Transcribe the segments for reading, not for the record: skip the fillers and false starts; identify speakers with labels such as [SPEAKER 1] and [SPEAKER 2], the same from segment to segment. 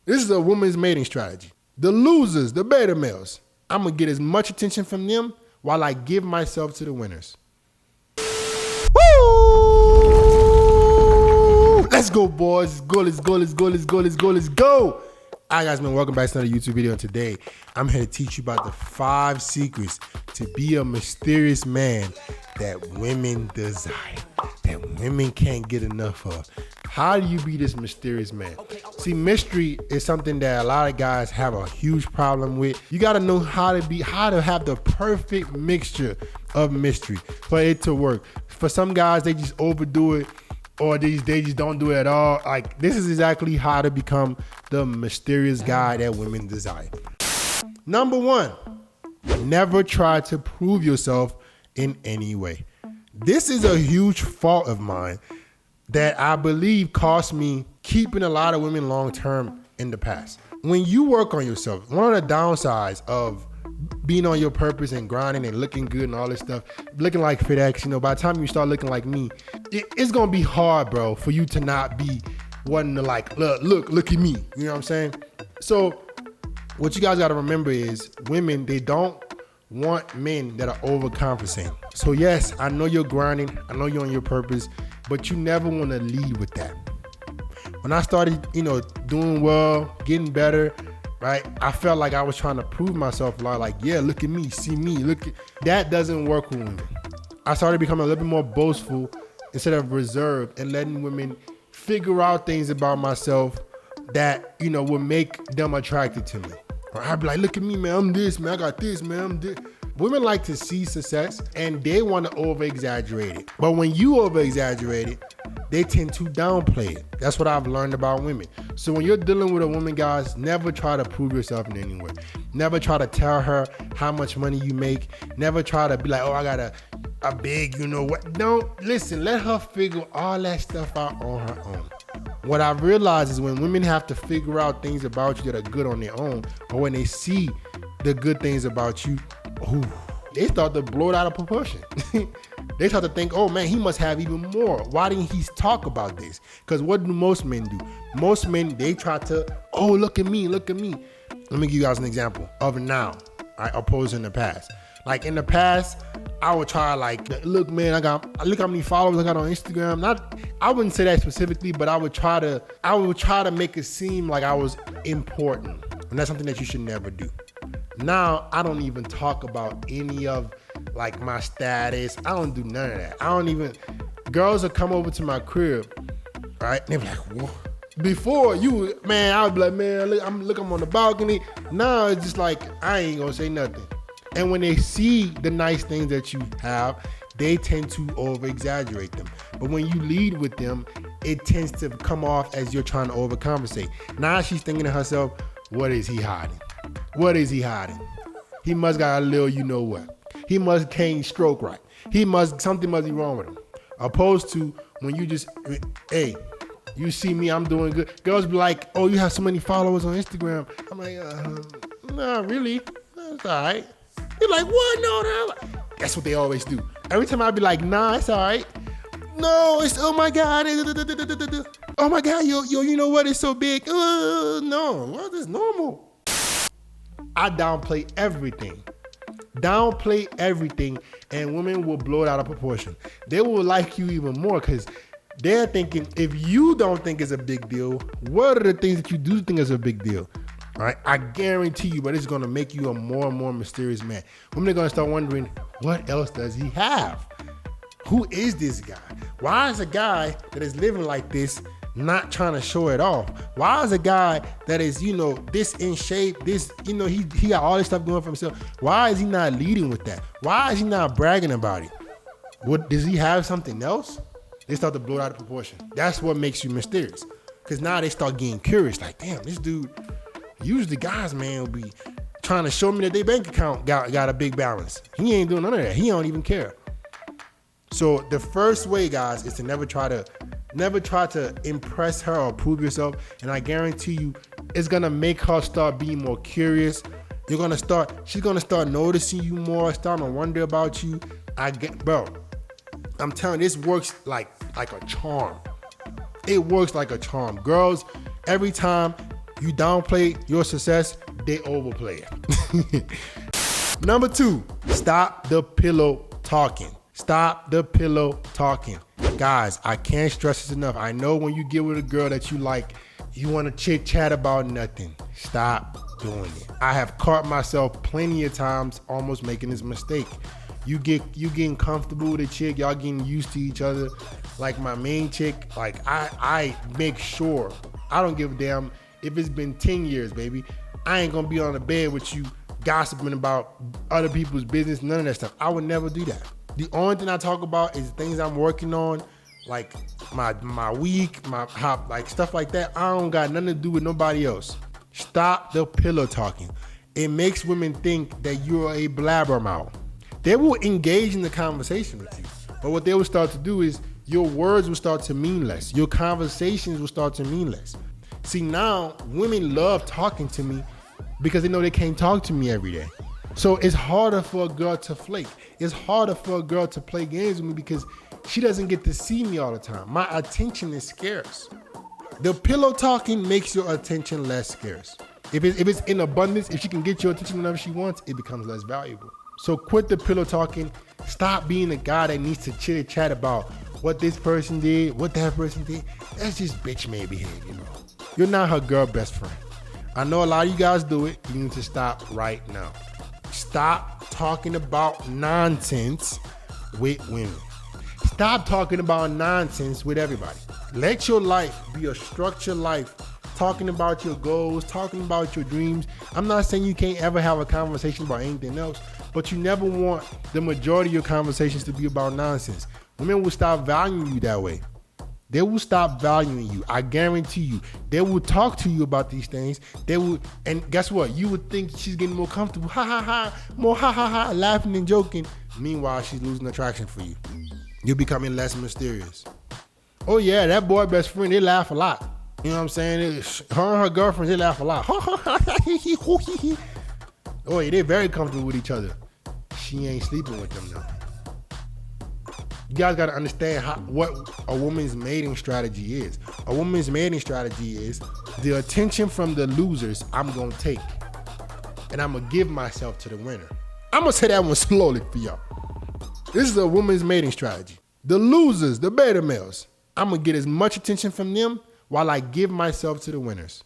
[SPEAKER 1] This is a woman's mating strategy. The losers, the beta males, I'm going to get as much attention from them while I give myself to the winners. Woo! Let's go, boys. Let's go. All right, guys, man, welcome back to another YouTube video. And today, I'm here to teach you about the 5 secrets to be a mysterious man that women desire, that women can't get enough of. How do you be this mysterious man? See, mystery is something that a lot of guys have a huge problem with. You got to know how to have the perfect mixture of mystery for it to work. For some guys, they just overdo it, or they just don't do it at all. Like, this is exactly how to become the mysterious guy that women desire. Number 1, never try to prove yourself in any way. This is a huge fault of mine that I believe cost me keeping a lot of women long term in the past. When you work on yourself, one of the downsides of being on your purpose and grinding and looking good and all this stuff, looking like FitX, by the time you start looking like me, it's gonna be hard, bro, for you to not be wanting to like, look at me, you know what I'm saying? So what you guys gotta remember is women, they don't want men that are overcompensating. So yes, I know you're grinding, I know you're on your purpose, but you never wanna lead with that. When I started, doing well, getting better, right? I felt like I was trying to prove myself a lot, like, yeah, look at me, see me, that doesn't work with women. I started becoming a little bit more boastful instead of reserved and letting women figure out things about myself that, would make them attracted to me. Or I'd be like, look at me, man, I'm this, man, I got this, man, I'm this. Women like to see success and they want to over-exaggerate it. But when you over-exaggerate it, they tend to downplay it. That's what I've learned about women. So when you're dealing with a woman, guys, never try to prove yourself in any way. Never try to tell her how much money you make. Never try to be like, oh, I got a big, what. Don't listen, let her figure all that stuff out on her own. What I've realized is when women have to figure out things about you that are good on their own, or when they see the good things about you, they start to blow it out of proportion. They start to think, oh man, he must have even more. Why didn't he talk about this? Because what do most men do? Most men, they try to, oh, look at me. Let me give you guys an example of now, right, opposed in the past. Like in the past, I would try look, man, look how many followers I got on Instagram. I wouldn't say that specifically, but I would try to make it seem like I was important. And that's something that you should never do. Now, I don't even talk about any of my status. I don't do none of that. Girls will come over to my crib, right? And they be like, whoa. Before I would be like, man, I'm on the balcony. Now it's just like, I ain't gonna say nothing. And when they see the nice things that you have, they tend to over-exaggerate them. But when you lead with them, it tends to come off as you're trying to overcompensate. Now she's thinking to herself, what is he hiding? What is he hiding? He must got a little what. He must can't stroke right. Something must be wrong with him. Opposed to when you just, hey, you see me, I'm doing good. Girls be like, oh, you have so many followers on Instagram. I'm like, nah, really? That's all right. You're like, what? No. That's what they always do. Every time I be like, nah, it's all right. No, it's, oh my God. Oh my God, yo, you know what? It's so big. No, what is normal? I downplay everything. And women will blow it out of proportion. They will like you even more because they're thinking, if you don't think it's a big deal, what are the things that you do think is a big deal? All right, I guarantee you, but it's gonna make you a more and more mysterious man. Women are gonna start wondering, what else does he have? Who is this guy? Why is a guy that is living like this not trying to show it off? Why is a guy that is, this in shape, this, he got all this stuff going for himself. Why is he not leading with that? Why is he not bragging about it? What, does he have something else? They start to blow it out of proportion. That's what makes you mysterious. Because now they start getting curious, like, damn, this dude, usually guys, man, will be trying to show me that their bank account got a big balance. He ain't doing none of that. He don't even care. So the first way, guys, is to never try to impress her or prove yourself. And I guarantee you, it's gonna make her start being more curious. She's gonna start noticing you more, starting to wonder about you. Bro, I'm telling you, this works like a charm. It works like a charm. Girls, every time You downplay your success, they overplay it. Number 2, stop the pillow talking. Stop the pillow talking. Guys, I can't stress this enough. I know when you get with a girl that you like, you want to chit chat about nothing. Stop doing it. I have caught myself plenty of times almost making this mistake. You getting comfortable with a chick, y'all getting used to each other. Like my main chick, like I make sure, I don't give a damn if it's been 10 years, baby. I ain't gonna be on the bed with you gossiping about other people's business, none of that stuff. I would never do that. The only thing I talk about is things I'm working on, like my week, like stuff like that. I don't got nothing to do with nobody else. Stop the pillow talking. It makes women think that you're a blabbermouth. They will engage in the conversation with you, but what they will start to do is your words will start to mean less. Your conversations will start to mean less. See, now women love talking to me because they know they can't talk to me every day. So it's harder for a girl to flake. It's harder for a girl to play games with me because she doesn't get to see me all the time. My attention is scarce. The pillow talking makes your attention less scarce. If it's in abundance, if she can get your attention whenever she wants, it becomes less valuable. So quit the pillow talking. Stop being the guy that needs to chit chat about what this person did, what that person did. That's just bitch made behavior, bro. You're not her girl best friend. I know a lot of you guys do it. You need to stop right now. Stop talking about nonsense with women. Stop talking about nonsense with everybody. Let your life be a structured life, talking about your goals, talking about your dreams. I'm not saying you can't ever have a conversation about anything else, but you never want the majority of your conversations to be about nonsense. Women will stop valuing you that way. They will stop valuing you. I guarantee you. They will talk to you about these things. They will, and guess what? You would think she's getting more comfortable. Ha ha ha, more ha ha ha, laughing and joking. Meanwhile, she's losing attraction for you. You're becoming less mysterious. Oh yeah, that boy best friend, they laugh a lot. You know what I'm saying? Her and her girlfriends, they laugh a lot. Oh yeah, they're very comfortable with each other. She ain't sleeping with them though. You guys got to understand what a woman's mating strategy is. A woman's mating strategy is the attention from the losers I'm going to take. And I'm going to give myself to the winner. I'm going to say that one slowly for y'all. This is a woman's mating strategy. The losers, the beta males, I'm going to get as much attention from them while I give myself to the winners.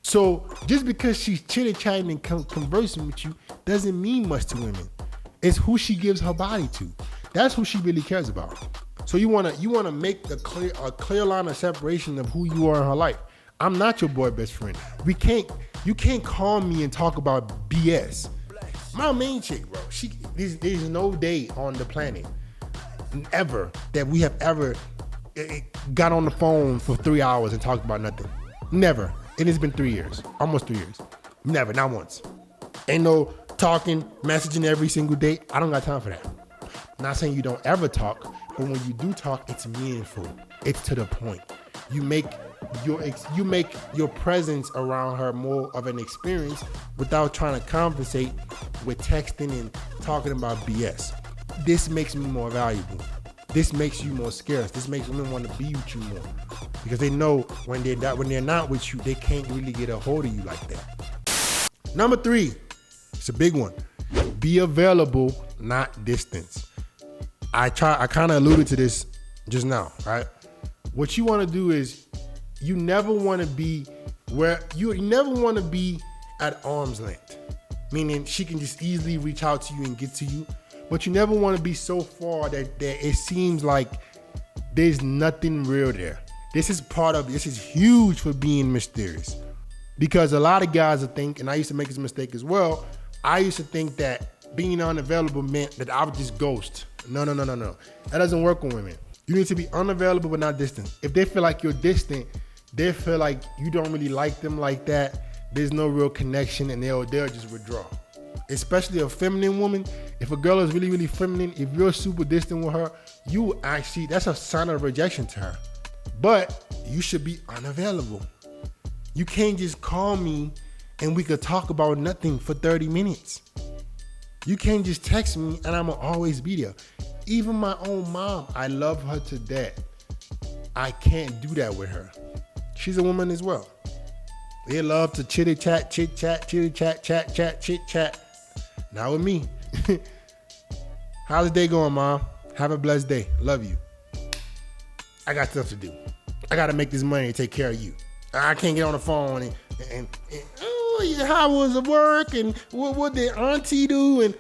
[SPEAKER 1] So just because she's chitty-chatting and conversing with you doesn't mean much to women. It's who she gives her body to. That's who she really cares about. So you wanna make a clear line of separation of who you are in her life. I'm not your boy best friend. You can't call me and talk about BS. My main chick, bro, there's no day on the planet ever that we have ever got on the phone for 3 hours and talked about nothing. Never. And it's been 3 years, almost 3 years. Never, not once. Ain't no talking, messaging every single day. I don't got time for that. Not saying you don't ever talk, but when you do talk, it's meaningful. It's to the point. You make your presence around her more of an experience without trying to compensate with texting and talking about BS. This makes me more valuable. This makes you more scarce. This makes women want to be with you more because they know when they're not with you, they can't really get a hold of you like that. Number 3, it's a big one. Be available, not distance. I kind of alluded to this just now, right? What you want to do is you never want to be at arm's length, meaning she can just easily reach out to you and get to you, but you never want to be so far that it seems like there's nothing real there. This is huge for being mysterious because a lot of guys think, and I used to make this mistake as well, I used to think that being unavailable meant that I would just ghost. No. That doesn't work on women. You need to be unavailable but not distant. If they feel like you're distant, they feel like you don't really like them like that. There's no real connection and they'll just withdraw. Especially a feminine woman. If a girl is really, really feminine, if you're super distant with her, that's a sign of rejection to her. But you should be unavailable. You can't just call me and we could talk about nothing for 30 minutes. You can't just text me and I'm gonna always be there. Even my own mom, I love her to death. I can't do that with her. She's a woman as well. They love to chit chat, chit chat, chit chat. Not with me. How's the day going, Mom? Have a blessed day. Love you. I got stuff to do. I got to make this money to take care of you. I can't get on the phone and oh yeah, how was the work and what did Auntie do and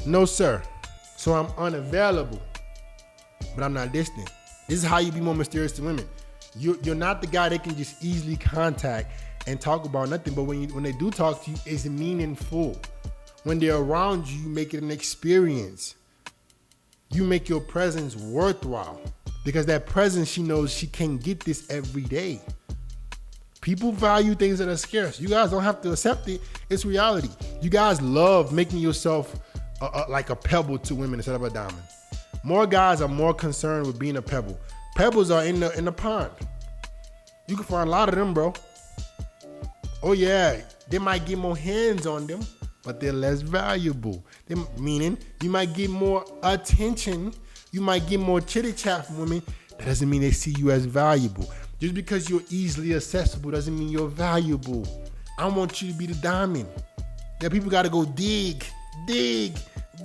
[SPEAKER 1] No sir. So I'm unavailable, but I'm not distant. This is how you be more mysterious to women. You're not the guy they can just easily contact and talk about nothing, but when they do talk to you, it's meaningful. When they're around you, you make it an experience. You make your presence worthwhile because that presence, she knows she can't get this every day. People value things that are scarce. You guys don't have to accept it. It's reality. You guys love making yourself like a pebble to women instead of a diamond. More guys are more concerned with being a pebble. Pebbles are in the pond. You can find a lot of them, bro. Oh yeah, they might get more hands on them, but they're less valuable. Meaning you might get more attention, you might get more chitty chat from women. That doesn't mean they see you as valuable. Just because you're easily accessible doesn't mean you're valuable. I want you to be the diamond that people got to go dig,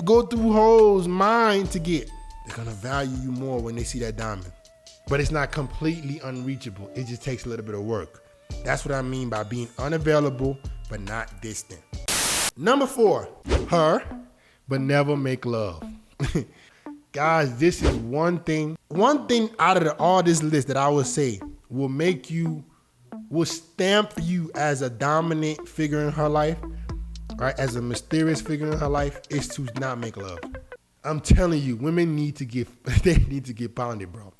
[SPEAKER 1] go through holes, mine to get. They're gonna value you more when they see that diamond. But it's not completely unreachable. It just takes a little bit of work. That's what I mean by being unavailable, but not distant. Number 4, her, but never make love. Guys, this is one thing out of all this list that I would say will stamp you as a dominant figure in her life, right? As a mysterious figure in her life, is to not make love. I'm telling you, women need to get pounded, bro.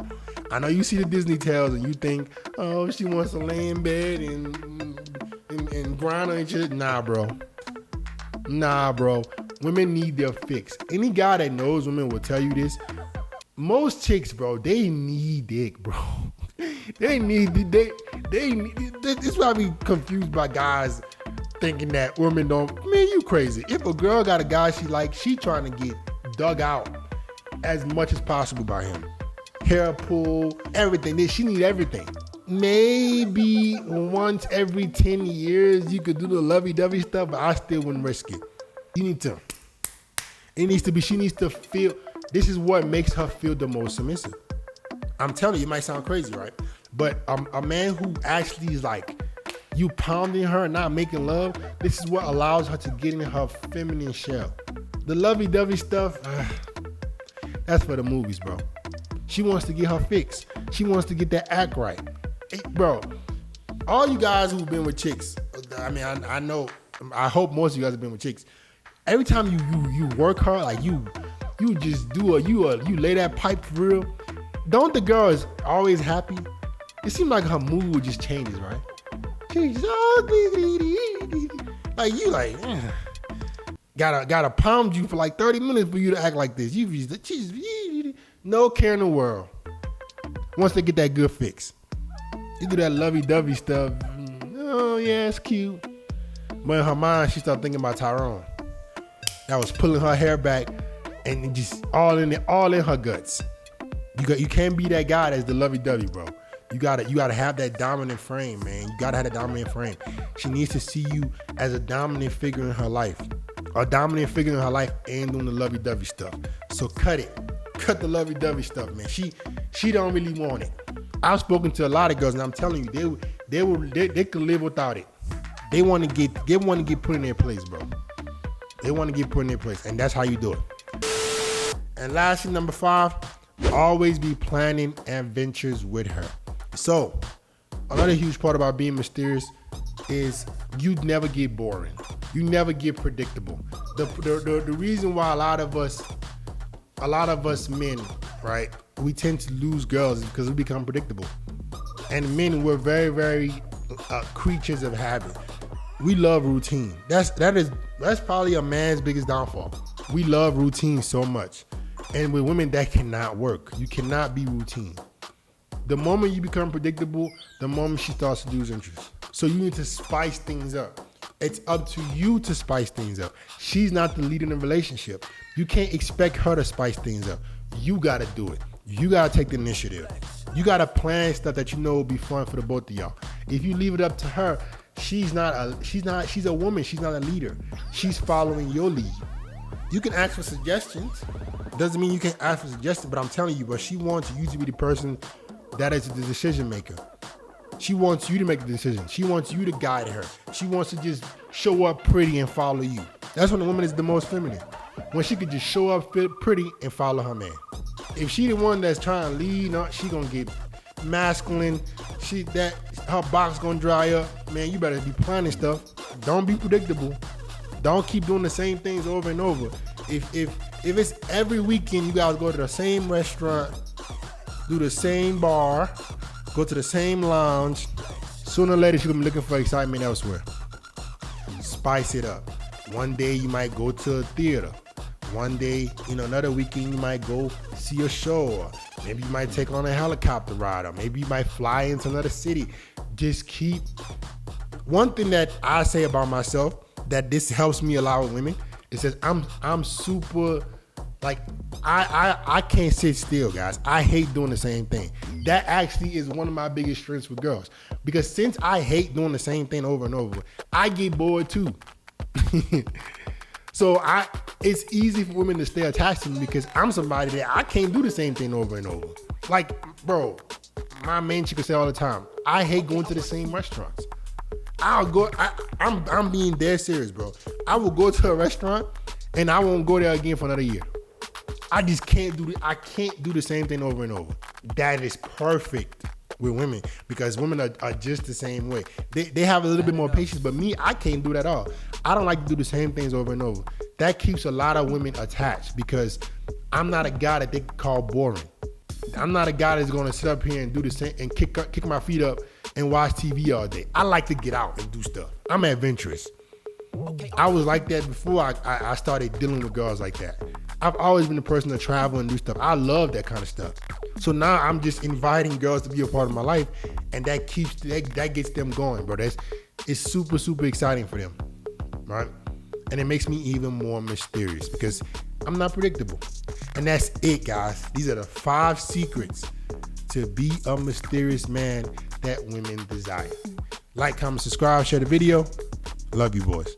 [SPEAKER 1] I know you see the Disney tales and you think, oh, she wants to lay in bed and grind on each other. Nah, bro. Women need their fix. Any guy that knows women will tell you this. Most chicks, bro, they need dick, bro. They need. This is why I be confused by guys thinking that women don't. Man, you crazy. If a girl got a guy she likes, she trying to get dug out as much as possible by him. Hair pull, everything. She need everything. Maybe once every 10 years you could do the lovey-dovey stuff, but I still wouldn't risk it. She needs to feel, this is what makes her feel the most submissive. I'm telling you, it might sound crazy, right? But a man who actually is like, you pounding her and not making love, this is what allows her to get in her feminine shell. The lovey-dovey stuff, that's for the movies, bro. She wants to get her fix. She wants to get that act right. Hey, bro, all you guys who've been with chicks, I mean, I hope most of you guys have been with chicks. Every time you work her, like you just you lay that pipe for real. Don't the girls always happy? It seems like her mood just changes, right? She's like you gotta pound you for like 30 minutes for you to act like this. She's no care in the world. Once they get that good fix, you do that lovey-dovey stuff. Oh yeah, it's cute. But in her mind, she started thinking about Tyrone. That was pulling her hair back and just all in her guts. You can't be that guy that's the lovey-dovey, bro. You gotta have that dominant frame, man. You gotta have that dominant frame. She needs to see you as a dominant figure in her life. A dominant figure in her life and doing the lovey-dovey stuff. So cut it. Cut the lovey-dovey stuff, man. She don't really want it. I've spoken to a lot of girls, and I'm telling you, they could live without it. They want to get put in their place, bro. They want to get put in their place, and that's how you do it. And lastly, number 5, always be planning adventures with her. So, another huge part about being mysterious is you never get boring. You never get predictable. The reason why a lot of us men, right, we tend to lose girls is because we become predictable. And men, we're very, very creatures of habit. We love routine. That's probably a man's biggest downfall. We love routine so much. And with women, that cannot work. You cannot be routine. The moment you become predictable, the moment she starts to lose interest. So you need to spice things up. It's up to you to spice things up. She's not the lead in the relationship. You can't expect her to spice things up. You got to do it. you gotta take the initiative. You gotta plan stuff that you know will be fun for the both of y'all. If you leave it up to her, she's a woman, she's not a leader. She's following your lead. You can ask for suggestions. Doesn't mean you can't ask for suggestions, but I'm telling you, but she wants you to be the person that is the decision maker. She wants you to make the decision. She wants you to guide her. She wants to just show up pretty and follow you. That's when a woman is the most feminine. When she could just show up pretty and follow her man. If she the one that's trying to lead, no, she gonna get masculine. Her box gonna dry up. Man, you better be planning stuff. Don't be predictable. Don't keep doing the same things over and over. If it's every weekend, you guys go to the same restaurant, do the same bar, go to the same lounge, sooner or later she's gonna be looking for excitement elsewhere. Spice it up. One day you might go to a theater. One day, another weekend you might go see a show. Or maybe you might take on a helicopter ride, or maybe you might fly into another city. Just keep. One thing that I say about myself that this helps me a lot with women is that I'm super, like, I can't sit still, guys. I hate doing the same thing. That actually is one of my biggest strengths with girls, because since I hate doing the same thing over and over, I get bored too. So it's easy for women to stay attached to me because I'm somebody that I can't do the same thing over and over. Like, bro, my main chick will say all the time, I hate going to the same restaurants. I'm being dead serious, bro. I will go to a restaurant and I won't go there again for another year. I just can't do the same thing over and over. That is perfect with women, because women are just the same way. They have a little bit more patience, but me, I can't do that at all. I don't like to do the same things over and over. That keeps a lot of women attached, because I'm not a guy that they call boring. I'm not a guy that's gonna sit up here and do the same and kick my feet up and watch TV all day. I like to get out and do stuff. I'm adventurous. I was like that before I started dealing with girls like that. I've always been the person to travel and do stuff. I love that kind of stuff. So now I'm just inviting girls to be a part of my life, and that gets them going, bro. It's super, super exciting for them, right? And it makes me even more mysterious because I'm not predictable. And that's it, guys. These are the 5 secrets to be a mysterious man that women desire. Like, comment, subscribe, share the video. Love you, boys.